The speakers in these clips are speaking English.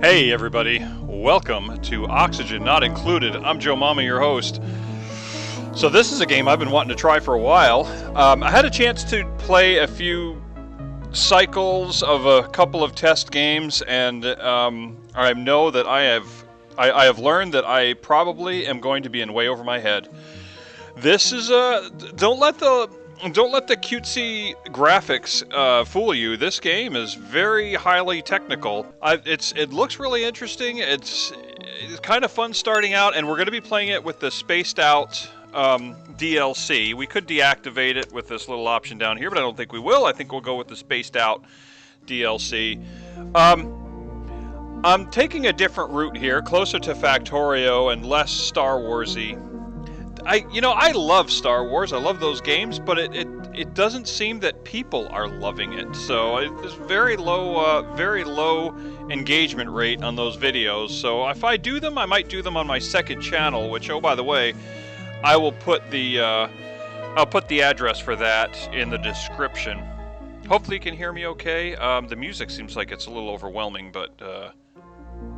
Hey everybody, welcome to Oxygen Not Included. I'm Joe Mama, your host. So this is a game I've been wanting to try for a while. I had a chance to play a few cycles of a couple of test games, and I know that I have learned that I probably am going to be in way over my head. This is don't let the cutesy graphics fool you. This game is very highly technical. It looks really interesting. It's kind of fun starting out, and we're going to be playing it with the spaced out DLC. We could deactivate it with this little option down here, but I don't think we will. I think we'll go with the spaced out DLC. I'm taking a different route here, closer to Factorio and less Star Warsy. I love Star Wars. I love those games, but it doesn't seem that people are loving it. So it's very low engagement rate on those videos. So if I do them, I might do them on my second channel. Which, oh by the way, I will put the address for that in the description. Hopefully you can hear me okay. The music seems like it's a little overwhelming, but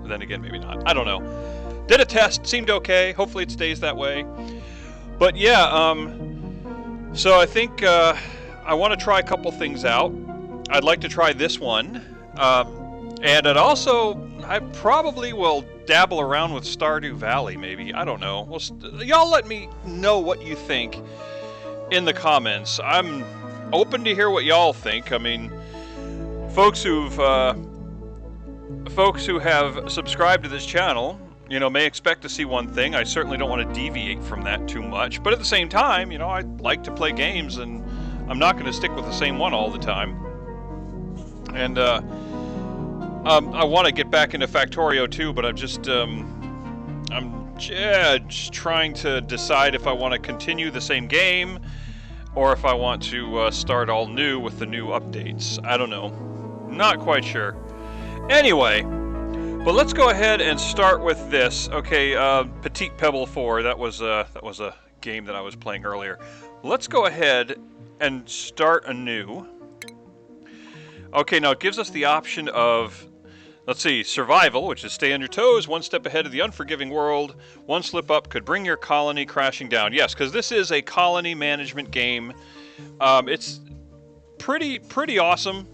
then again, maybe not. I don't know. Did a test, seemed okay. Hopefully it stays that way. But yeah, so I think I want to try a couple things out. I'd like to try this one, and I probably will dabble around with Stardew Valley, maybe. I don't know. Well, y'all let me know what you think in the comments. I'm open to hear what y'all think. I mean, folks who have subscribed to this channel, may expect to see one thing. I certainly don't want to deviate from that too much. But at the same time, I like to play games, and I'm not going to stick with the same one all the time. And I want to get back into Factorio too, but I'm just trying to decide if I want to continue the same game or if I want to start all new with the new updates. I don't know. Not quite sure. Anyway. But let's go ahead and start with this. Okay, Petite Pebble 4. That was a game that I was playing earlier. Let's go ahead and start anew. Okay, now it gives us the option of, let's see, survival, which is stay on your toes, one step ahead of the unforgiving world. One slip up could bring your colony crashing down. Yes, because this is a colony management game. It's pretty awesome,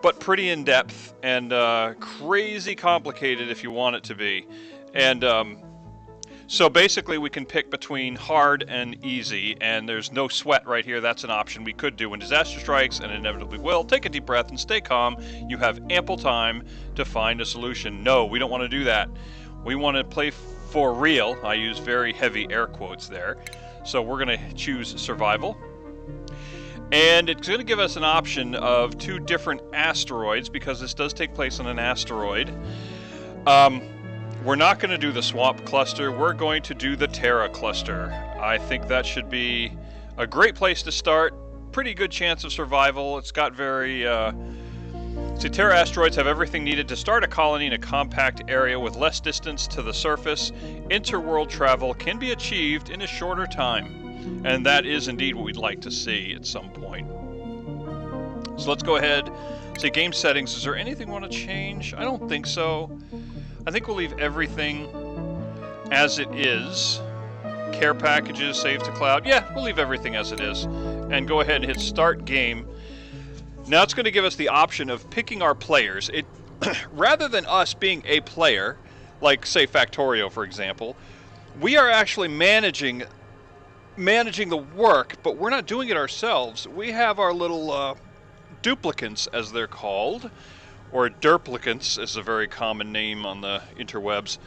but pretty in-depth and crazy complicated if you want it to be. And so basically we can pick between hard and easy, and there's no sweat right here. That's an option we could do when disaster strikes, and inevitably will. Take a deep breath and stay calm. You have ample time to find a solution. No, we don't want to do that. We want to play for real. I use very heavy air quotes there. So we're going to choose survival. And it's going to give us an option of two different asteroids, because this does take place on an asteroid. We're not going to do the swamp cluster. We're going to do the Terra cluster. I think that should be a great place to start. Pretty good chance of survival. It's got very... Terra asteroids have everything needed to start a colony in a compact area with less distance to the surface. Interworld travel can be achieved in a shorter time. And that is indeed what we'd like to see at some point. So let's go ahead. Say game settings. Is there anything we want to change? I don't think so. I think we'll leave everything as it is. Care packages, save to cloud. Yeah, we'll leave everything as it is. And go ahead and hit start game. Now it's going to give us the option of picking our players. Rather than us being a player, like say Factorio for example, we are actually managing the work, but we're not doing it ourselves. We have our little duplicants, as they're called, or derplicants is a very common name on the interwebs.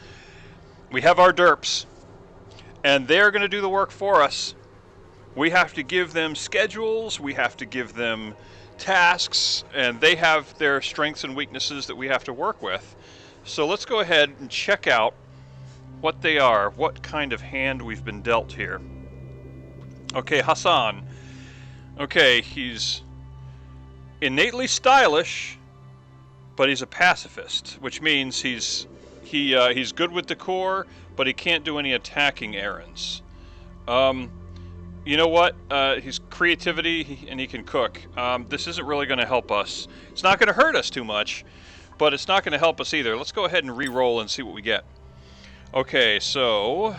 We have our derps, and they're going to do the work for us. We have to give them schedules, we have to give them tasks, and they have their strengths and weaknesses that we have to work with. So let's go ahead and check out what they are, what kind of hand we've been dealt here. Okay, Hassan. Okay, he's innately stylish, but he's a pacifist, which means he's good with decor, but he can't do any attacking errands. You know what? He's creativity and he can cook. This isn't really going to help us. It's not going to hurt us too much, but it's not going to help us either. Let's go ahead and re-roll and see what we get. Okay, so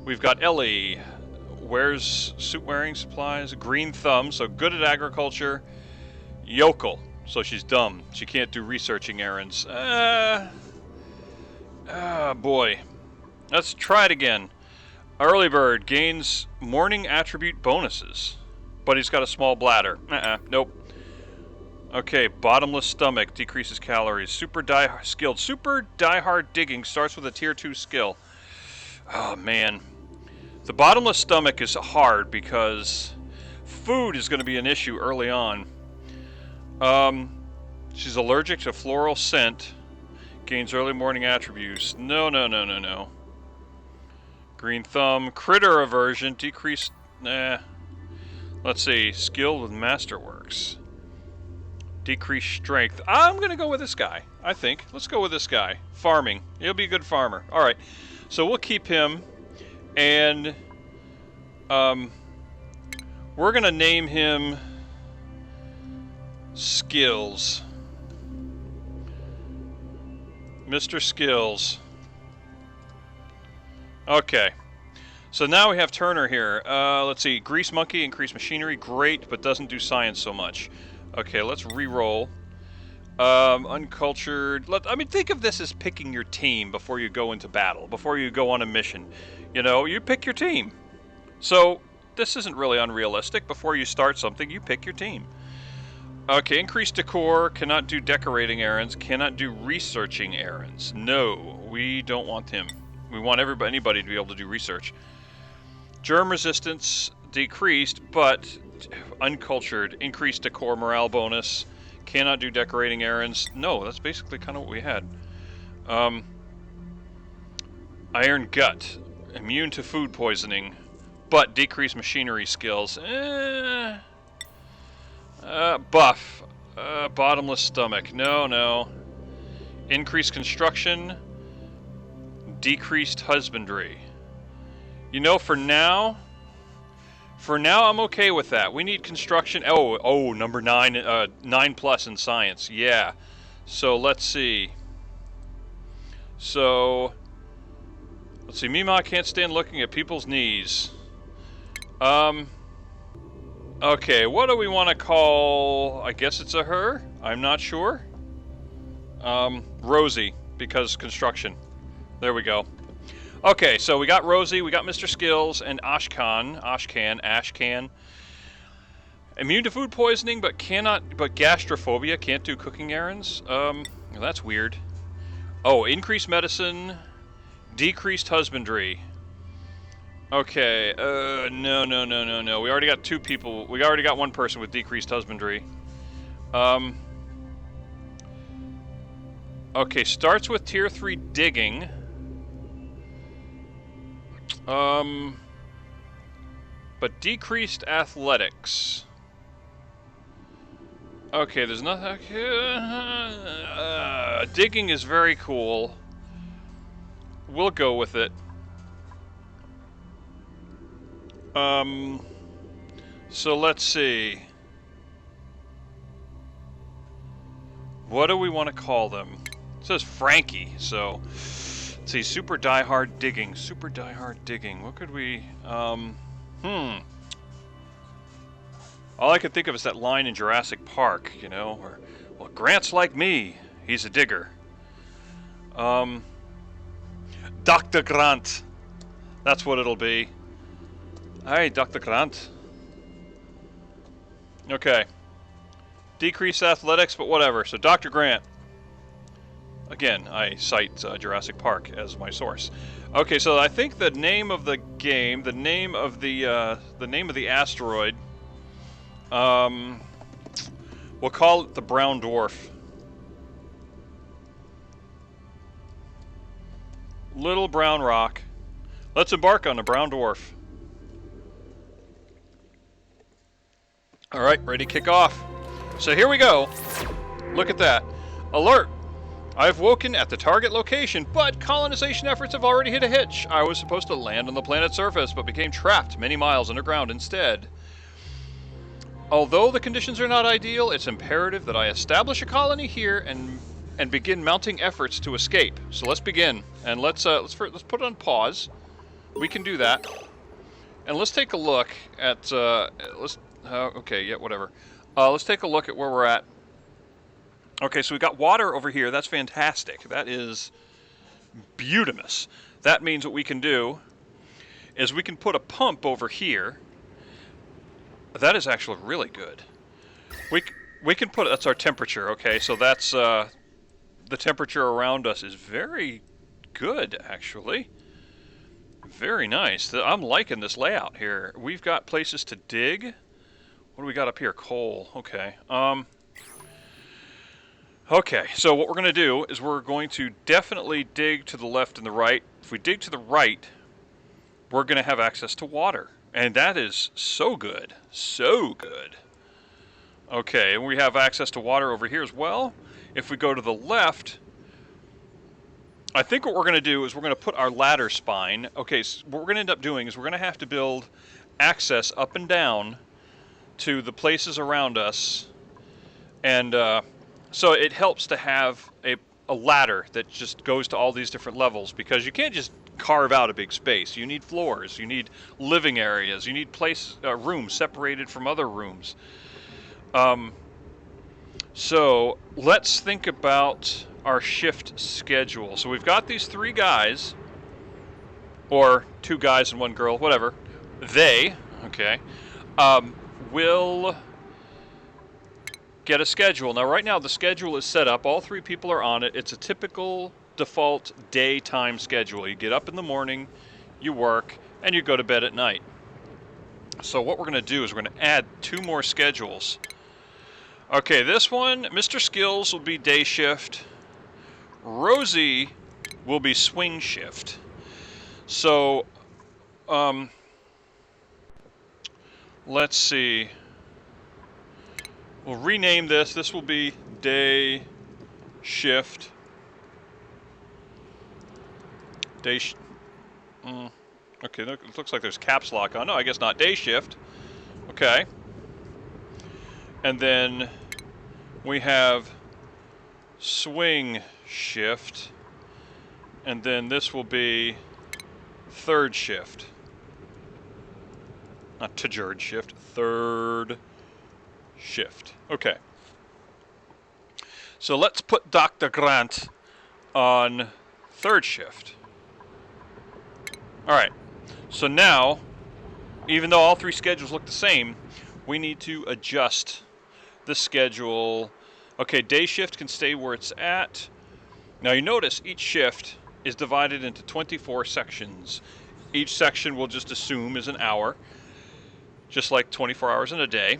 we've got Ellie. Wears suit wearing supplies. Green thumb, so good at agriculture. Yokel, so she's dumb. She can't do researching errands. Boy. Let's try it again. Early bird gains morning attribute bonuses, but he's got a small bladder. Nope. Okay, bottomless stomach decreases calories. Super diehard digging starts with a tier 2 skill. Oh man, the bottomless stomach is hard because food is going to be an issue early on. She's allergic to floral scent. Gains early morning attributes. No. Green thumb, critter aversion, decreased. Let's see, skilled with masterworks. Decreased strength. I'm going to go with this guy, I think. Let's go with this guy. Farming. He'll be a good farmer. All right. So we'll keep him. And we're going to name him Skills. Mr. Skills. Okay. So now we have Turner here. Let's see. Grease Monkey, increase machinery. Great, but doesn't do science so much. Okay, let's re-roll. Uncultured. Think of this as picking your team before you go into battle, before you go on a mission. You know, you pick your team. So this isn't really unrealistic. Before you start something, you pick your team. Okay, increased decor. Cannot do decorating errands. Cannot do researching errands. No, we don't want him. We want anybody to be able to do research. Germ resistance decreased, but uncultured. Increased decor morale bonus. Cannot do decorating errands. No, that's basically kind of what we had. Iron gut. Immune to food poisoning, but decreased machinery skills. Buff. Bottomless stomach. No. Increased construction. Decreased husbandry. You know, for now I'm okay with that. We need construction. Oh, number 9, 9+ in science. Yeah. So let's see. Mima can't stand looking at people's knees. Okay, what do we want to call? I guess it's a her. I'm not sure. Rosie, because construction. There we go. Okay, so we got Rosie, we got Mr. Skills, and Ashcan. Immune to food poisoning, but gastrophobia, can't do cooking errands. That's weird. Oh, increased medicine, decreased husbandry. Okay, no. We already got 2 people. We already got 1 person with decreased husbandry. Okay, starts with tier 3 digging. But decreased athletics. Okay, there's nothing. Digging is very cool. We'll go with it. So let's see. What do we want to call them? It says Frankie, so let's see. Super diehard digging. What could we? All I could think of is that line in Jurassic Park, you know, where, well, Grant's like me. He's a digger. Dr. Grant. That's what it'll be. Hi, Dr. Grant. Okay. Decreased athletics, but whatever. So Dr. Grant. Again, I cite Jurassic Park as my source. Okay, so I think the name of the game, the name of the asteroid, we'll call it the Brown Dwarf. Little brown rock. Let's embark on the Brown Dwarf. All right, ready to kick off. So here we go. Look at that. Alert! I've woken at the target location, but colonization efforts have already hit a hitch. I was supposed to land on the planet's surface, but became trapped many miles underground instead. Although the conditions are not ideal, it's imperative that I establish a colony here and begin mounting efforts to escape. So let's begin, and let's put it on pause. We can do that, and let's take a look at okay, yeah, whatever. Let's take a look at where we're at. Okay, so we got water over here. That's fantastic. That is beautimous. That means what we can do is we can put a pump over here. That is actually really good. We can put, that's our temperature. Okay, so that's the temperature around us is very good, actually. Very nice. I'm liking this layout here. We've got places to dig. What do we got up here? Coal. Okay. Okay, so what we're going to do is we're going to definitely dig to the left and the right. If we dig to the right, we're going to have access to water. And that is so good. So good. Okay, and we have access to water over here as well. If we go to the left, I think what we're going to do is we're going to put our ladder spine. Okay, so what we're going to end up doing is we're going to have to build access up and down to the places around us. And so it helps to have a ladder that just goes to all these different levels, because you can't just carve out a big space. You need floors, you need living areas, you need rooms separated from other rooms. So let's think about our shift schedule. So we've got these 3 guys, or 2 guys and 1 girl, whatever. They, okay, will get a schedule. Now right now the schedule is set up. All 3 people are on it. It's a typical default daytime schedule. You get up in the morning, you work, and you go to bed at night. So what we're going to do is we're going to add 2 more schedules. Okay, this one, Mr. Skills will be day shift. Rosie will be swing shift. So, let's see. We'll rename this. This will be day shift. Okay, it looks like there's caps lock on. No, I guess not. Day shift. Okay. And then we have swing shift. And then this will be third shift. Not third shift, third shift. Okay. So let's put Dr. Grant on third shift. Alright. So now, even though all 3 schedules look the same, we need to adjust the schedule. Okay, day shift can stay where it's at. Now you notice each shift is divided into 24 sections. Each section we'll just assume is an hour, just like 24 hours in a day.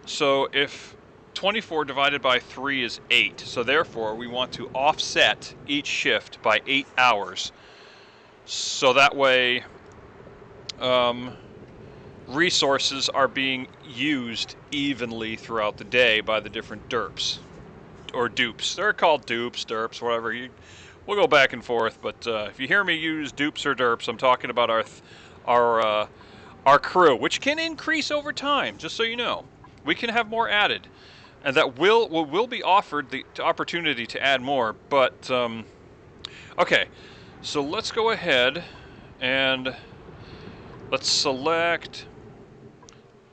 So if 24 divided by 3 is 8, so therefore we want to offset each shift by 8 hours. So that way resources are being used evenly throughout the day by the different derps. Or dupes. They're called dupes, derps, whatever. We'll go back and forth, but if you hear me use dupes or derps, I'm talking about our crew, which can increase over time, just so you know. We can have more added, and that will be offered the opportunity to add more, but okay, so let's go ahead and let's select.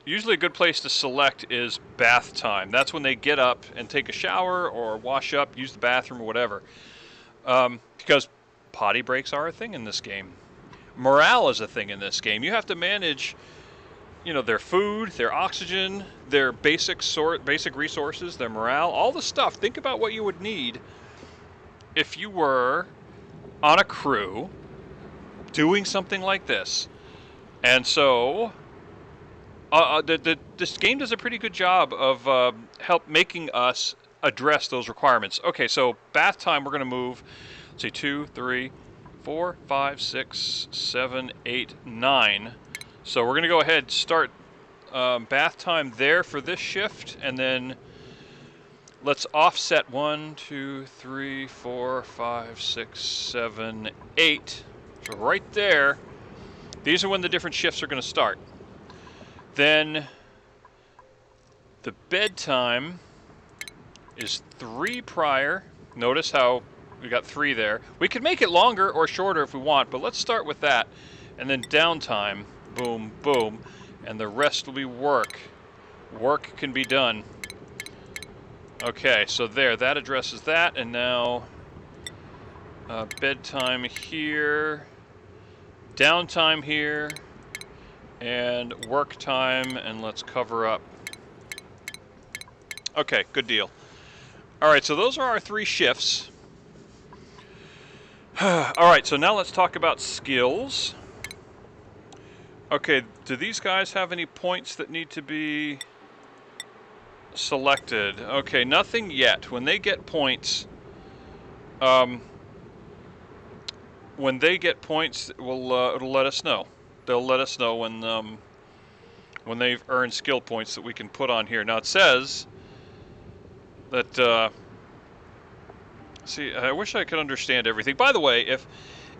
Usually a good place to select is bath time. That's when they get up and take a shower or wash up, use the bathroom or whatever. Because potty breaks are a thing in this game. Morale is a thing in this game. You have to manage, their food, their oxygen, their basic resources, their morale, all the stuff. Think about what you would need if you were on a crew doing something like this. And so this game does a pretty good job of making us address those requirements. Okay, so bath time we're going to move, let's see, 2, 3, 4, 5, 6, 7, 8, 9. So we're going to go ahead and start bath time there for this shift, and then let's offset 1, 2, 3, 4, 5, 6, 7, 8. So right there, these are when the different shifts are going to start. Then the bedtime is 3 prior, Notice how we got 3 there. We could make it longer or shorter if we want, but let's start with that. And then downtime, boom, boom, and the rest will be work. Work can be done. Okay, so there, that addresses that, and now bedtime here, downtime here, and work time, and let's cover up. Okay, good deal. Alright, so those are our 3 shifts. Alright, so now let's talk about skills. Okay, do these guys have any points that need to be selected? Okay, nothing yet. When they get points, it'll let us know. They'll let us know when they've earned skill points that we can put on here. Now it says that see, I wish I could understand everything. By the way,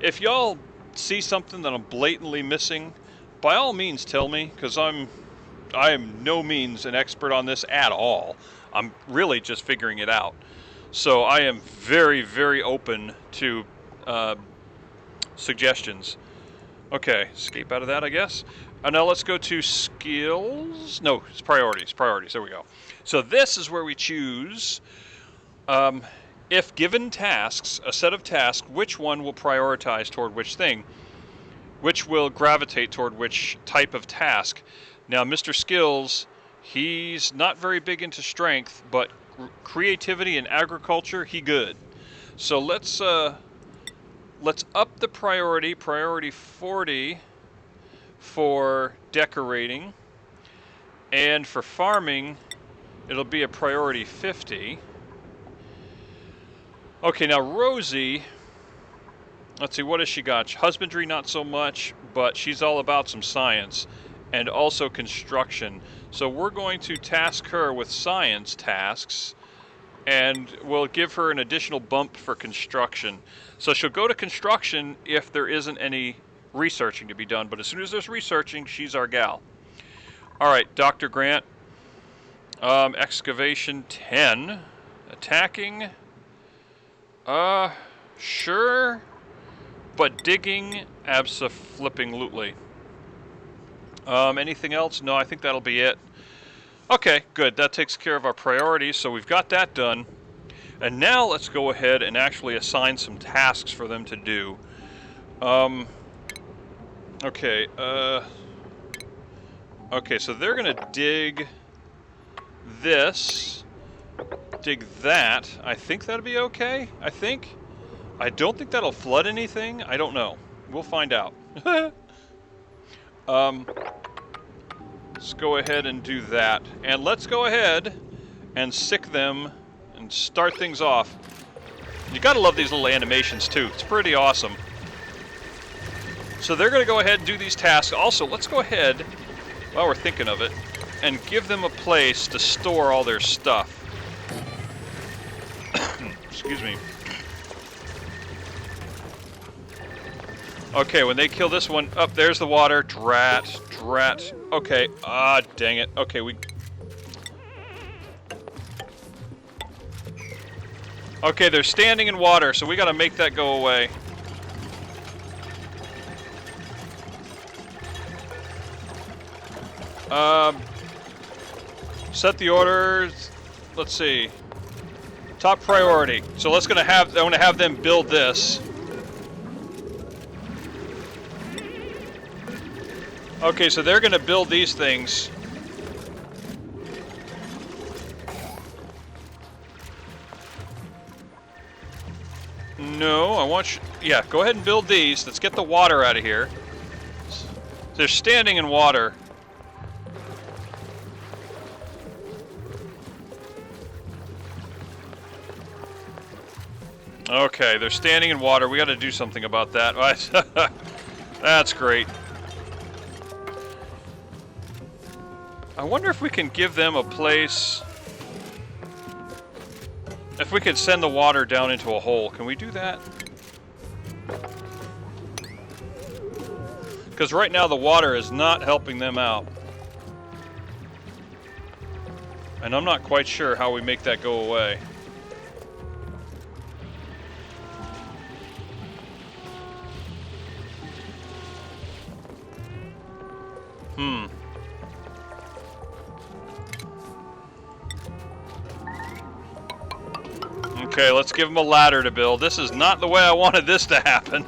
if y'all see something that I'm blatantly missing, by all means tell me, because I am no means an expert on this at all. I'm really just figuring it out. So I am very, very open to suggestions. Okay, escape out of that, I guess. Now let's go to skills. No, it's priorities. Priorities, there we go. So this is where we choose, if given tasks, a set of tasks, which one will prioritize toward which thing, which will gravitate toward which type of task. Now, Mr. Skills, he's not very big into strength, but creativity and agriculture, he good. So let's up the priority 40 for decorating, and for farming, it'll be a priority 50. Okay, now Rosie, let's see, what has she got? Husbandry, not so much, but she's all about some science and also construction. So we're going to task her with science tasks, and we'll give her an additional bump for construction. So she'll go to construction if there isn't any researching to be done, but as soon as there's researching, she's our gal. All right, Dr. Grant, excavation 10, attacking, sure, but digging, abso-flipping-lutely. Anything else? No, I think that'll be it. Okay, good. That takes care of our priorities, so we've got that done. And now let's go ahead and actually assign some tasks for them to do. Okay, okay, so they're going to dig this, dig that. I think that'll be okay, I think. I don't think that'll flood anything. I don't know. We'll find out. Let's go ahead and do that. And let's go ahead and sick them and start things off. You gotta love these little animations too. It's pretty awesome. So they're gonna go ahead and do these tasks. Also, let's go ahead, while we're thinking of it, and give them a place to store all their stuff. Excuse me. Okay, when they kill this one, up there's the water. Drat. Okay, dang it. Okay, okay, they're standing in water, so we gotta make that go away. Set the orders. Let's see. Top priority. So I want to have them build this. Okay, so they're going to build these things. No, I want you... Yeah, go ahead and build these. Let's get the water out of here. They're standing in water. Okay, they're standing in water. We got to do something about that. That's great. I wonder if we can give them a place... If we could send the water down into a hole. Can we do that? Because right now the water is not helping them out. And I'm not quite sure how we make that go away. Okay, let's give them a ladder to build. This is not the way I wanted this to happen.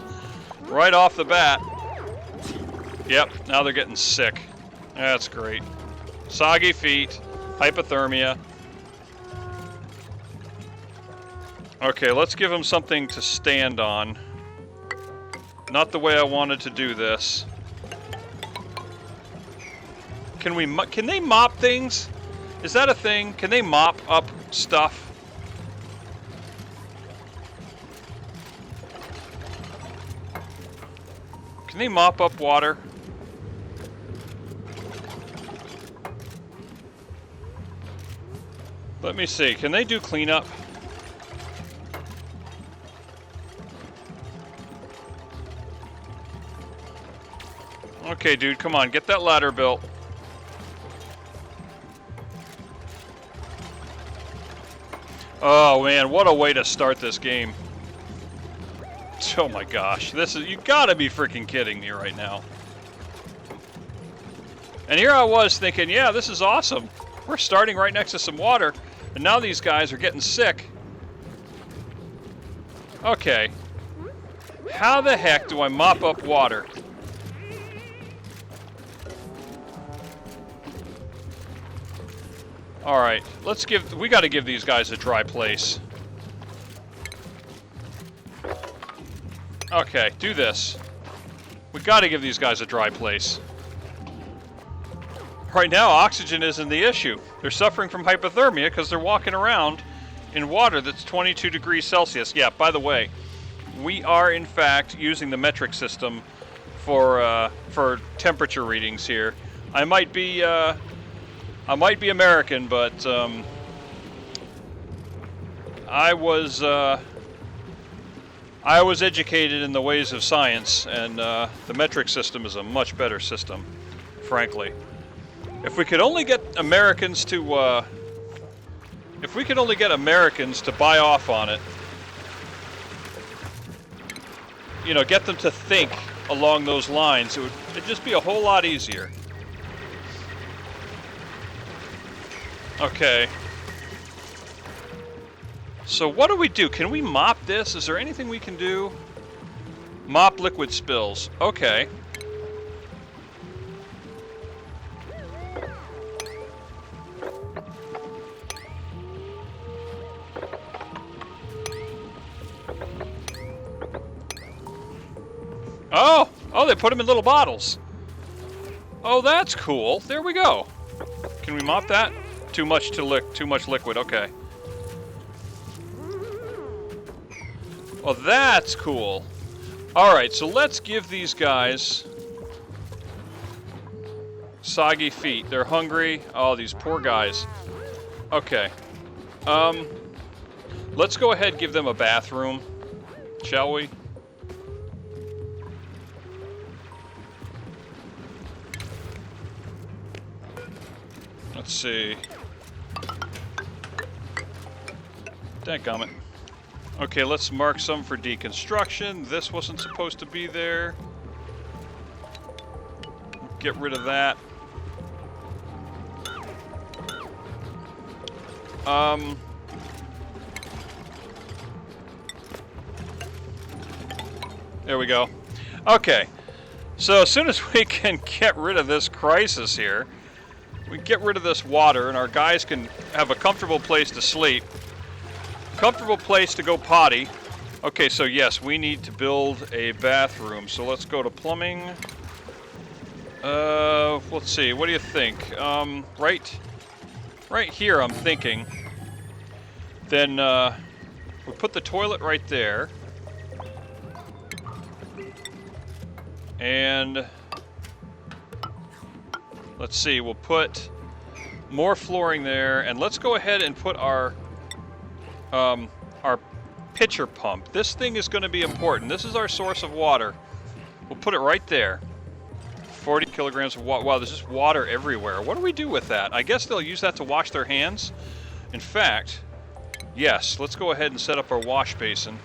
Right off the bat. Yep, now they're getting sick. That's great. Soggy feet, hypothermia. Okay, let's give them something to stand on. Not the way I wanted to do this. Can they mop things? Is that a thing? Can they mop up stuff? Can they mop up water? Let me see. Can they do cleanup? Okay, dude, come on. Get that ladder built. Oh, man, what a way to start this game. Oh my gosh, you gotta be freaking kidding me right now. And here I was thinking, yeah, this is awesome. We're starting right next to some water, and now these guys are getting sick. Okay. How the heck do I mop up water? Alright, we gotta give these guys a dry place. Okay, do this. We gotta give these guys a dry place. Right now, oxygen isn't the issue. They're suffering from hypothermia because they're walking around in water that's 22 degrees Celsius. Yeah, by the way, we are in fact using the metric system for temperature readings here. I might be American, but I was educated in the ways of science, and the metric system is a much better system, frankly. If we could only get Americans to, buy off on it, you know, get them to think along those lines, it'd just be a whole lot easier. Okay. So what do we do? Can we mop this? Is there anything we can do? Mop liquid spills. Okay. Oh, they put them in little bottles. Oh, that's cool. There we go. Can we mop that? Too much liquid. Okay. Oh, that's cool. Alright, so let's give these guys soggy feet. They're hungry. Oh, these poor guys. Okay. Let's go ahead and give them a bathroom, shall we? Let's see. Dadgummit. Okay, let's mark some for deconstruction. This wasn't supposed to be there. Get rid of that. There we go. Okay. So as soon as we can get rid of this crisis here, we get rid of this water, and our guys can have a comfortable place to sleep. Comfortable place to go potty. Okay, so yes, we need to build a bathroom. So let's go to plumbing. Let's see. What do you think? Right here, I'm thinking. Then we put the toilet right there, and let's see. We'll put more flooring there, and let's go ahead and put our pitcher pump. This thing is going to be important. This is our source of water. We'll put it right there. 40 kilograms of water. Wow, there's just water everywhere. What do we do with that? I guess they'll use that to wash their hands. In fact, yes, let's go ahead and set up our wash basin.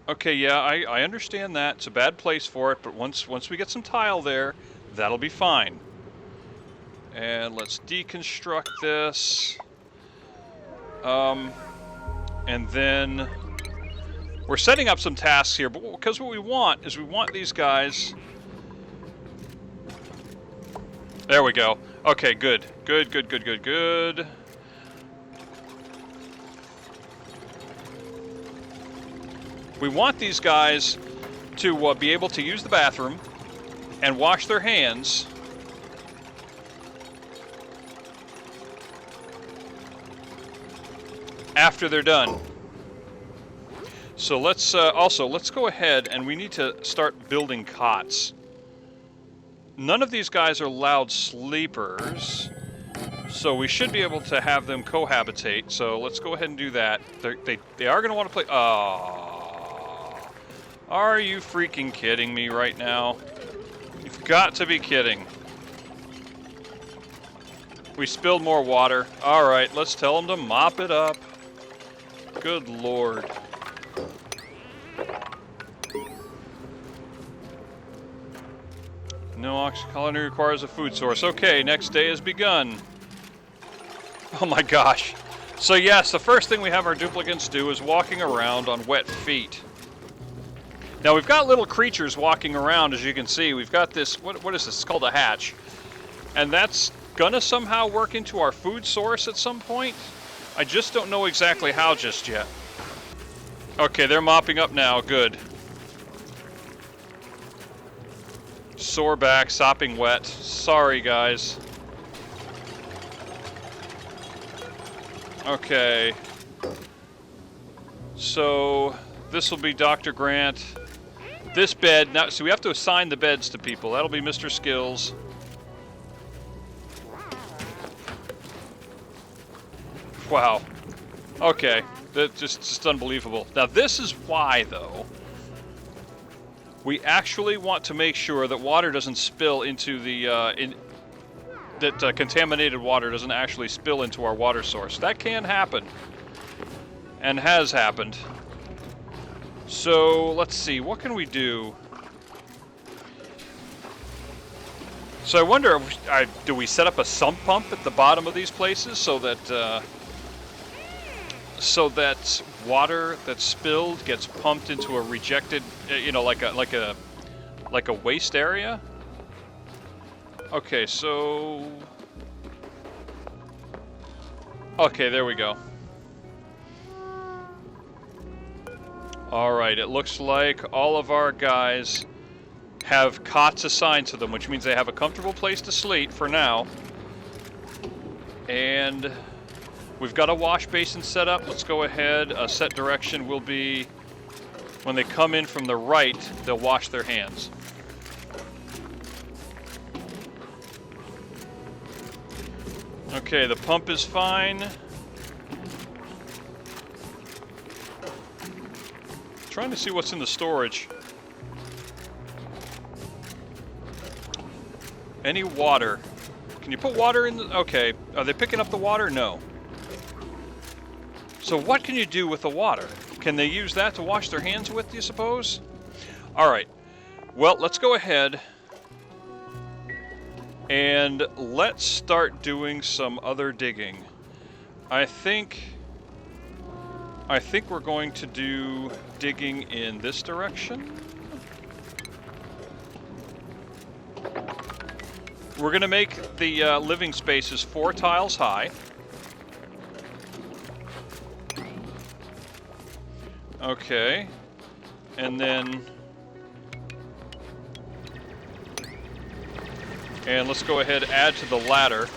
Okay, yeah, I understand that. It's a bad place for it, but once we get some tile there, that'll be fine. And let's deconstruct this. And then we're setting up some tasks here, but because what we want is we want these guys. There we go. Okay, good. Good. We want these guys to be able to use the bathroom and wash their hands. After they're done. So let's go ahead and we need to start building cots. None of these guys are loud sleepers, so we should be able to have them cohabitate. So let's go ahead and do that. They are going to want to play. Oh, are you freaking kidding me right now? You've got to be kidding. We spilled more water. All right, let's tell them to mop it up. Good Lord. No oxygen colony requires a food source. Okay, next day has begun. Oh my gosh. So yes, the first thing we have our duplicants do is walking around on wet feet. Now we've got little creatures walking around, as you can see. We've got this, what is this? It's called a hatch. And that's gonna somehow work into our food source at some point. I just don't know exactly how just yet. Okay, they're mopping up now. Good. Sore back, sopping wet. Sorry, guys. Okay. So, this will be Dr. Grant. This bed, now, so we have to assign the beds to people. That'll be Mr. Skills. Wow. Okay. That's just unbelievable. Now, this is why, though, we actually want to make sure that water doesn't spill into the, contaminated water doesn't actually spill into our water source. That can happen. And has happened. So, let's see, what can we do? So I wonder, do we set up a sump pump at the bottom of these places so that water that's spilled gets pumped into a rejected, like a waste area? Okay, so... Okay, there we go. Alright, it looks like all of our guys have cots assigned to them, which means they have a comfortable place to sleep for now. And we've got a wash basin set up. Let's go ahead. A set direction will be when they come in from the right, they'll wash their hands. Okay, the pump is fine. Trying to see what's in the storage. Any water? Can you put water in the... Okay, are they picking up the water? No. So what can you do with the water? Can they use that to wash their hands with, do you suppose? Alright. Well, let's go ahead and let's start doing some other digging. I think we're going to do digging in this direction. We're going to make the living spaces 4 tiles high. Okay. And then... And let's go ahead and add to the ladder.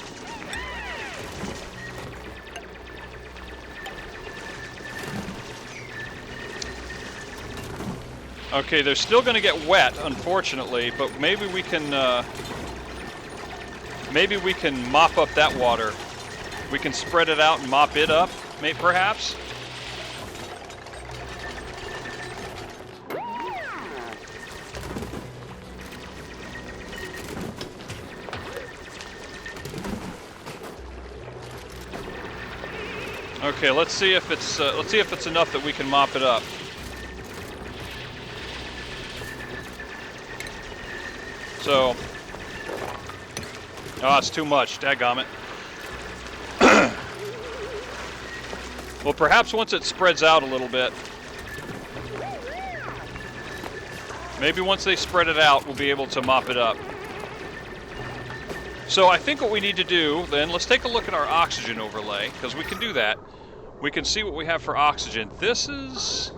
Okay, they're still going to get wet, unfortunately, but maybe we can mop up that water. We can spread it out and mop it up, perhaps. Okay, let's see if it's enough that we can mop it up. So, oh, it's too much. Dadgummit. Well, perhaps once it spreads out a little bit, maybe once they spread it out, we'll be able to mop it up. So I think what we need to do, then, let's take a look at our oxygen overlay, because we can do that. We can see what we have for oxygen. This is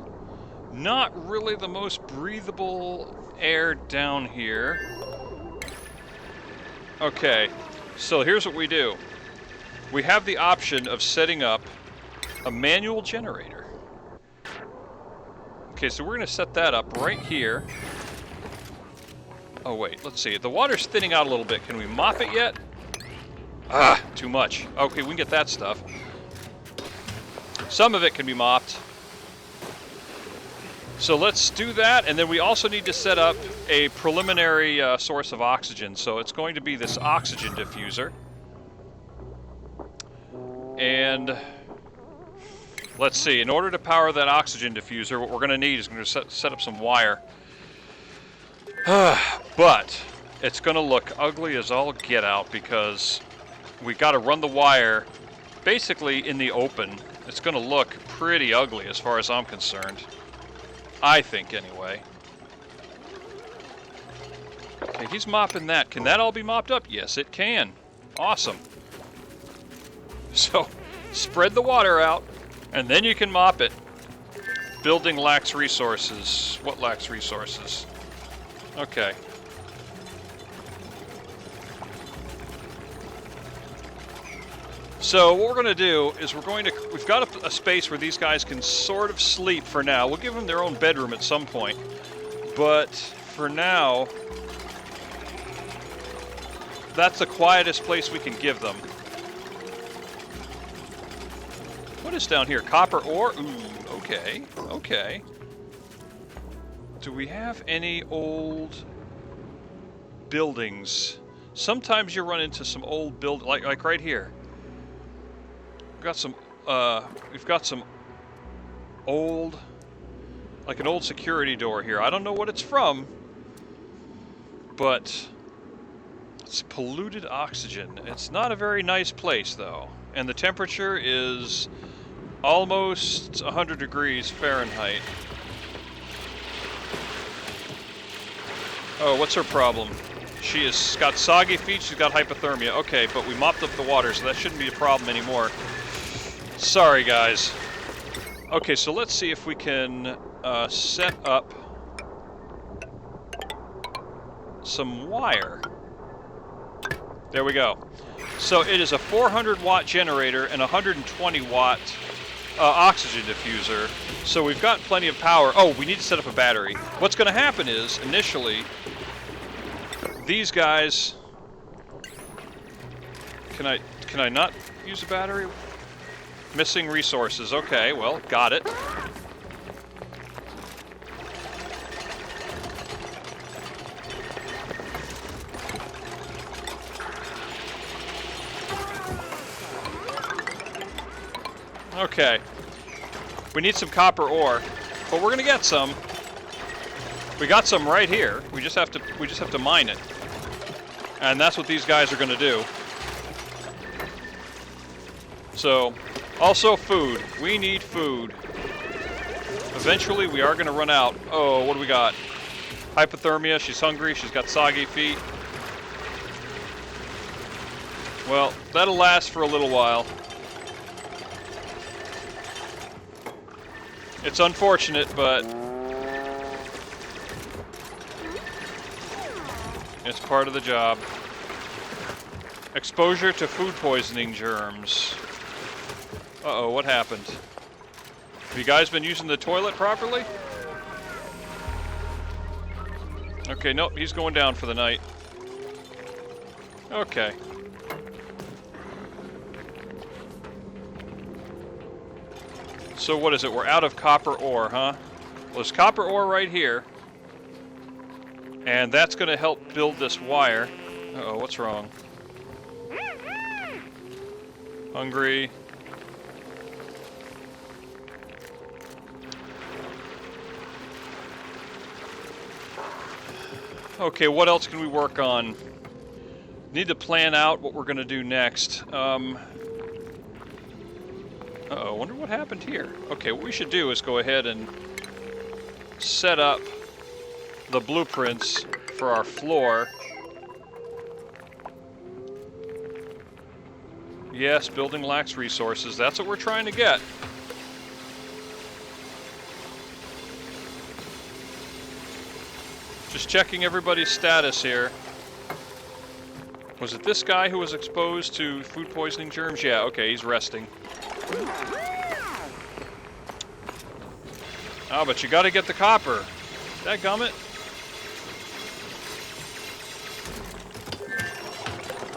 not really the most breathable air down here. Okay, so here's what we do. We have the option of setting up a manual generator. Okay, so we're going to set that up right here. Oh, wait, let's see. The water's thinning out a little bit. Can we mop it yet? Ah, too much. Okay, we can get that stuff. Some of it can be mopped. So let's do that, and then we also need to set up a preliminary source of oxygen. So it's going to be this oxygen diffuser. And let's see, in order to power that oxygen diffuser, what we're going to need is going to set up some wire. But it's going to look ugly as all get out because we got to run the wire basically in the open. It's going to look pretty ugly as far as I'm concerned. I think, anyway. Okay, he's mopping that. Can that all be mopped up? Yes, it can. Awesome. So, spread the water out, and then you can mop it. Building lacks resources. What lacks resources? Okay. So what we're going to do is we've got a space where these guys can sort of sleep for now. We'll give them their own bedroom at some point. But for now, that's the quietest place we can give them. What is down here? Copper ore? Ooh, okay, okay. Do we have any old buildings? Sometimes you run into some old like right here. We've got some old, like an old security door here. I don't know what it's from, but it's polluted oxygen. It's not a very nice place, though. And the temperature is almost 100 degrees Fahrenheit. Oh, what's her problem? She has got soggy feet, she's got hypothermia. Okay, but we mopped up the water, so that shouldn't be a problem anymore. Sorry, guys. Okay, so let's see if we can set up some wire. There we go. So it is a 400-watt generator and a 120-watt oxygen diffuser. So we've got plenty of power. Oh, we need to set up a battery. What's going to happen is, initially, these guys... Can I not use a battery? Missing resources. Okay, well, got it. Okay. We need some copper ore, but we're gonna get some. We got some right here. We just have to mine it. And that's what these guys are gonna do. So, also food. We need food. Eventually we are gonna run out. Oh, what do we got? Hypothermia, she's hungry, she's got soggy feet. Well, that'll last for a little while. It's unfortunate, but it's part of the job. Exposure to food poisoning germs. Uh-oh, what happened? Have you guys been using the toilet properly? Okay, nope, he's going down for the night. Okay. So what is it? We're out of copper ore, huh? Well, there's copper ore right here. And that's going to help build this wire. Uh-oh, what's wrong? Hungry. Okay, what else can we work on? Need to plan out what we're going to do next. Uh-oh, I wonder what happened here. Okay, what we should do is go ahead and set up the blueprints for our floor. Yes, building lacks resources. That's what we're trying to get. Just checking everybody's status here. Was it this guy who was exposed to food poisoning germs? Yeah, okay, he's resting. Oh, but you gotta get the copper. Dadgummit.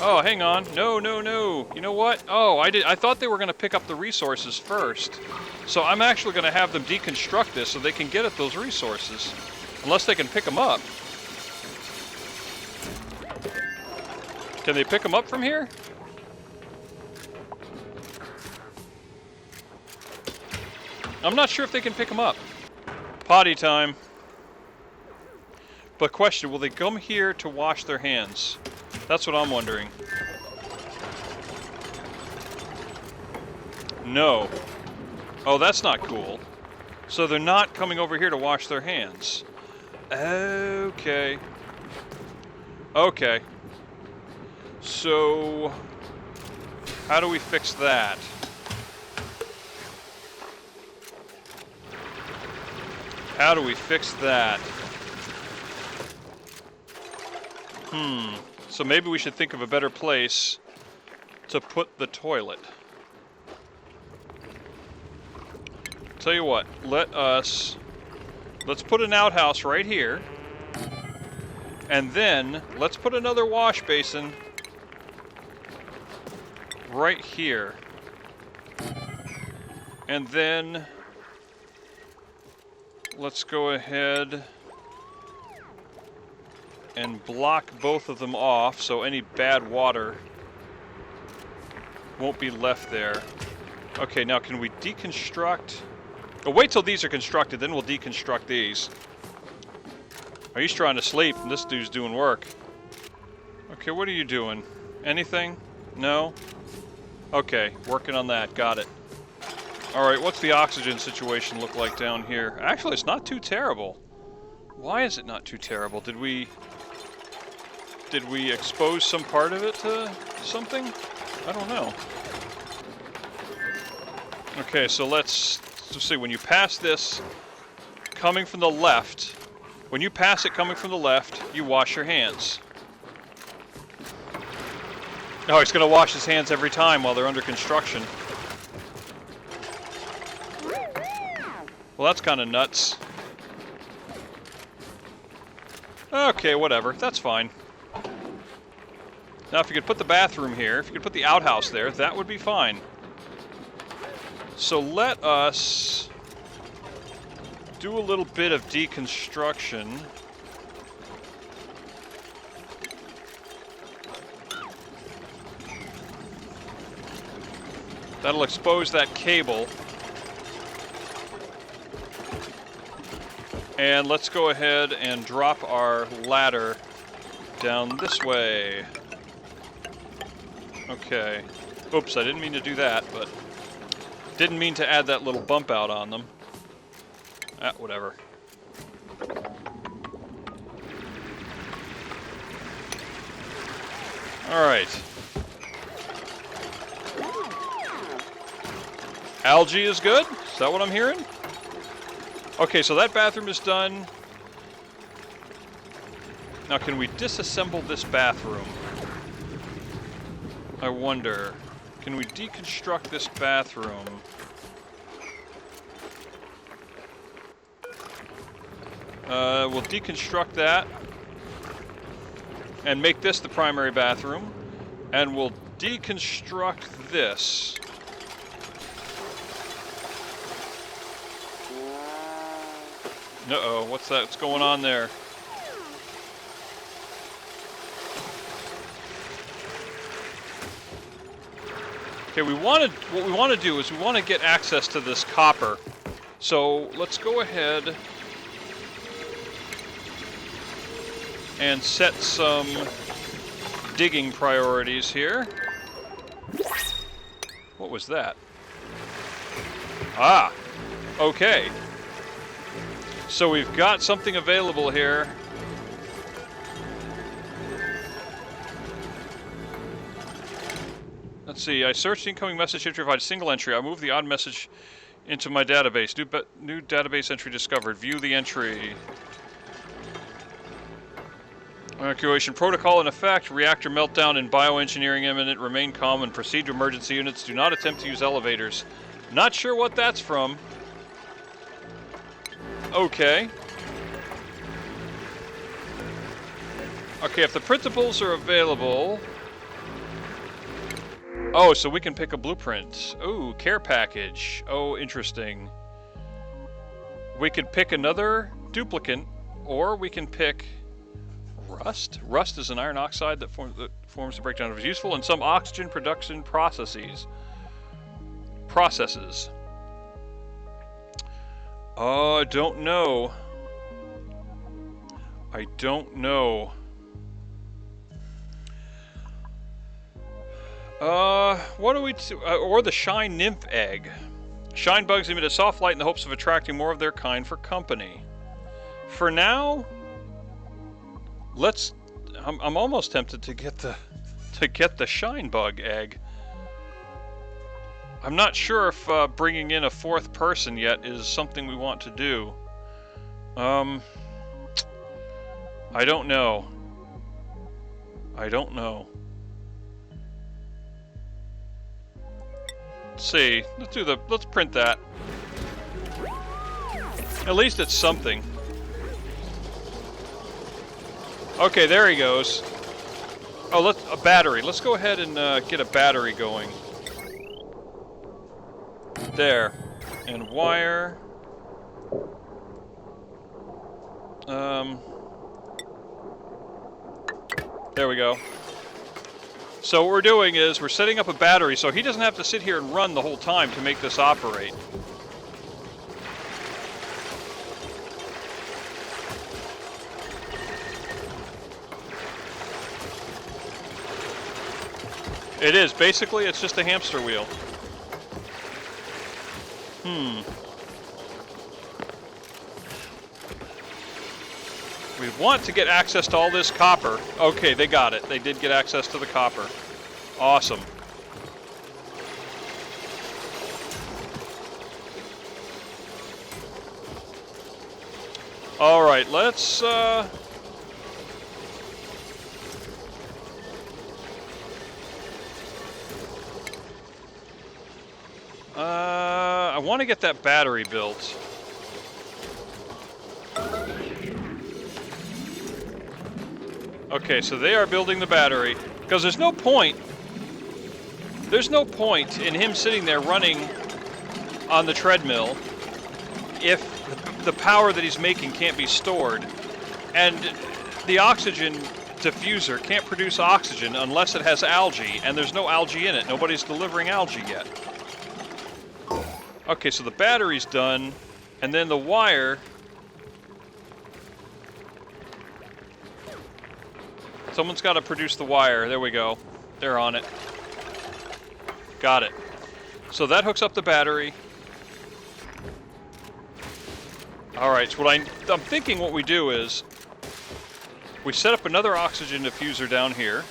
Oh, hang on. No, no, no. You know what? Oh, I thought they were gonna pick up the resources first. So I'm actually gonna have them deconstruct this so they can get at those resources. Unless they can pick them up. Can they pick them up from here? I'm not sure if they can pick them up. Potty time. But question, will they come here to wash their hands? That's what I'm wondering. No. Oh, that's not cool. So they're not coming over here to wash their hands. Okay. Okay. So, how do we fix that? How do we fix that? So maybe we should think of a better place to put the toilet. Tell you what, let's put an outhouse right here. And then, let's put another wash basin right here. And then, let's go ahead and block both of them off so any bad water won't be left there. Okay, now can we deconstruct? Oh, wait till these are constructed, then we'll deconstruct these. Oh, he's trying to sleep, and this dude's doing work. Okay, what are you doing? Anything? No? Okay, working on that. Got it. Alright, what's the oxygen situation look like down here? Actually, it's not too terrible. Why is it not too terrible? Did we expose some part of it to something? I don't know. Okay, so let's see. When you pass this coming from the left, when you pass it coming from the left, you wash your hands. Oh, he's going to wash his hands every time while they're under construction. Well, that's kind of nuts. Okay, whatever. That's fine. Now, if you could put the bathroom here, if you could put the outhouse there, that would be fine. So let us do a little bit of deconstruction. That'll expose that cable. And let's go ahead and drop our ladder down this way. Okay. Oops, I didn't mean to do that, but didn't mean to add that little bump out on them. Whatever. Alright. Algae is good? Is that what I'm hearing? Okay, so that bathroom is done. Now, can we disassemble this bathroom? I wonder. Can we deconstruct this bathroom? We'll deconstruct that and make this the primary bathroom, and we'll deconstruct this. Uh-oh, what's that? What's going on there? Okay, what we want to do is we want to get access to this copper. So let's go ahead and set some digging priorities here. What was that? Ah, okay. So we've got something available here. Let's see, I searched the incoming message to provide a single entry. I moved the odd message into my database. New database entry discovered. View the entry. Evacuation protocol in effect. Reactor meltdown and bioengineering imminent. Remain calm and proceed to emergency units. Do not attempt to use elevators. Not sure what that's from. Okay. Okay, if the printables are available... Oh, so we can pick a blueprint. Oh, care package. Oh, interesting. We could pick another duplicate, or we can pick rust. Rust is an iron oxide that forms the breakdown of is useful in some oxygen production processes. Oh, I don't know. I don't know. What do we or the shine nymph egg. Shine bugs emit a soft light in the hopes of attracting more of their kind for company. For now, let's. I'm almost tempted to get the shine bug egg. I'm not sure if bringing in a fourth person yet is something we want to do. I don't know. I don't know. Let's see. Let's print that. At least it's something. Okay, there he goes. Oh, a battery. Let's go ahead and get a battery going. There. And wire. There we go. So what we're doing is we're setting up a battery so he doesn't have to sit here and run the whole time to make this operate. It is. Basically, it's just a hamster wheel. We want to get access to all this copper. Okay, they got it. They did get access to the copper. Awesome. All right, let's... I want to get that battery built. Okay, so they are building the battery. Because there's no point in him sitting there running on the treadmill if the power that he's making can't be stored. And the oxygen diffuser can't produce oxygen unless it has algae, and there's no algae in it. Nobody's delivering algae yet. Okay, so the battery's done, and then the wire... Someone's got to produce the wire. There we go. They're on it. Got it. So that hooks up the battery. Alright, so I'm thinking what we do is... we set up another oxygen diffuser down here.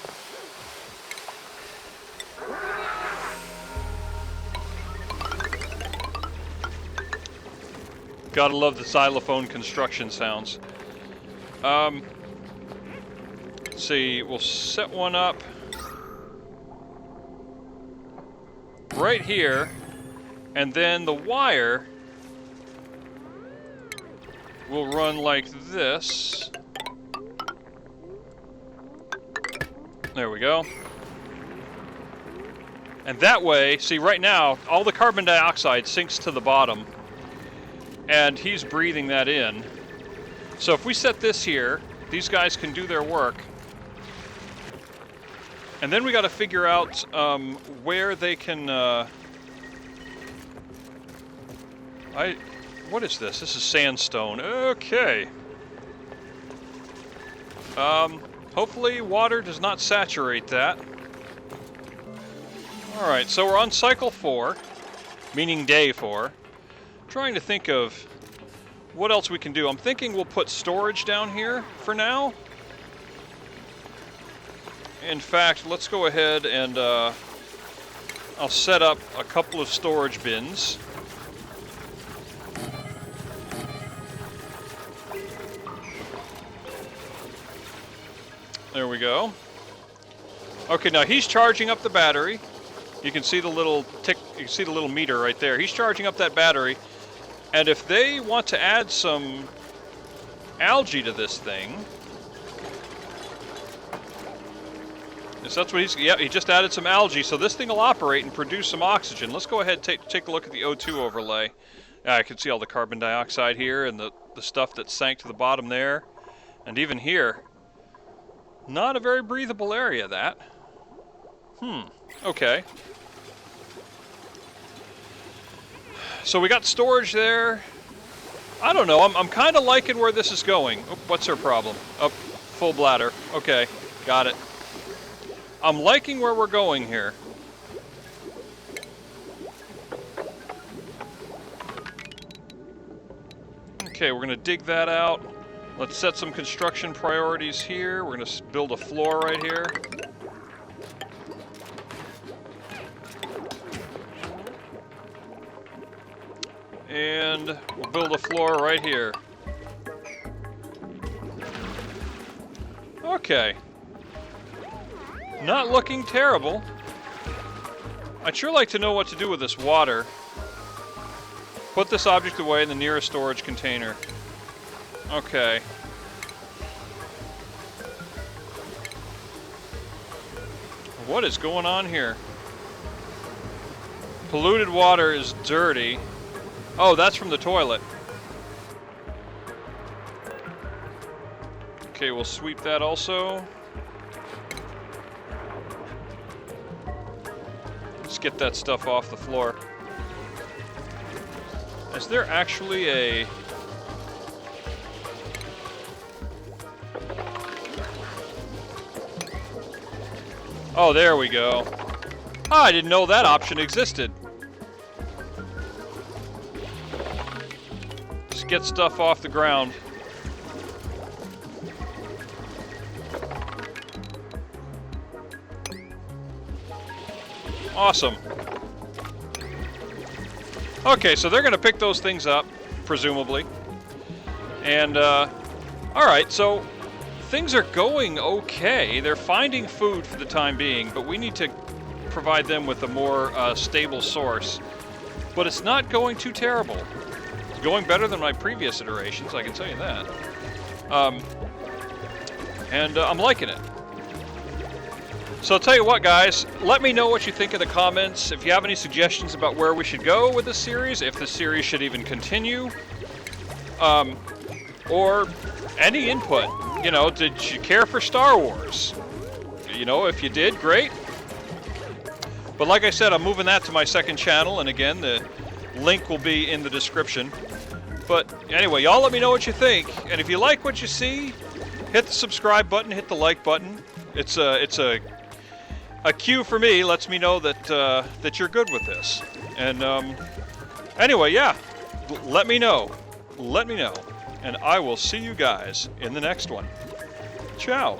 Gotta love the xylophone construction sounds. Let's see, we'll set one up right here, and then the wire will run like this. There we go. And that way, see right now, all the carbon dioxide sinks to the bottom, and he's breathing that in. So if we set this here, these guys can do their work. And then we got to figure out where they can... What is this? This is sandstone. Okay. Hopefully water does not saturate that. Alright, so we're on cycle 4, meaning day 4. Trying to think of what else we can do. I'm thinking we'll put storage down here for now. In fact, let's go ahead and I'll set up a couple of storage bins. There we go. Okay, now he's charging up the battery. You can see the little tick, you can see the little meter right there. He's charging up that battery. And if they want to add some algae to this thing, yes, that's what he just added some algae, so this thing will operate and produce some oxygen. Let's go ahead and take a look at the O2 overlay. I can see all the carbon dioxide here and the stuff that sank to the bottom there. And even here, not a very breathable area, that. Okay. So we got storage there. I don't know, I'm kind of liking where this is going. Oh, what's her problem? Oh, full bladder. Okay, got it. I'm liking where we're going here. Okay, we're going to dig that out. Let's set some construction priorities here. We're going to build a floor right here. And we'll build a floor right here. Okay. Not looking terrible. I'd sure like to know what to do with this water. Put this object away in the nearest storage container. Okay. What is going on here? Polluted water is dirty. Oh, that's from the toilet. Okay, we'll sweep that also. Let's get that stuff off the floor. Is there actually a... Oh, there we go. Oh, I didn't know that option existed. Just get stuff off the ground. Awesome. Okay, so they're going to pick those things up, presumably. And, alright, so things are going okay. They're finding food for the time being, but we need to provide them with a more stable source. But it's not going too terrible. It's going better than my previous iterations, I can tell you that. I'm liking it. So I'll tell you what, guys, let me know what you think in the comments. If you have any suggestions about where we should go with this series, if the series should even continue, or any input. You know, did you care for Star Wars? You know, if you did, great. But like I said, I'm moving that to my second channel, and again, the link will be in the description. But anyway, y'all let me know what you think, and if you like what you see, hit the subscribe button, hit the like button. It's a cue for me, lets me know that that you're good with this. And anyway, yeah, let me know, and I will see you guys in the next one. Ciao.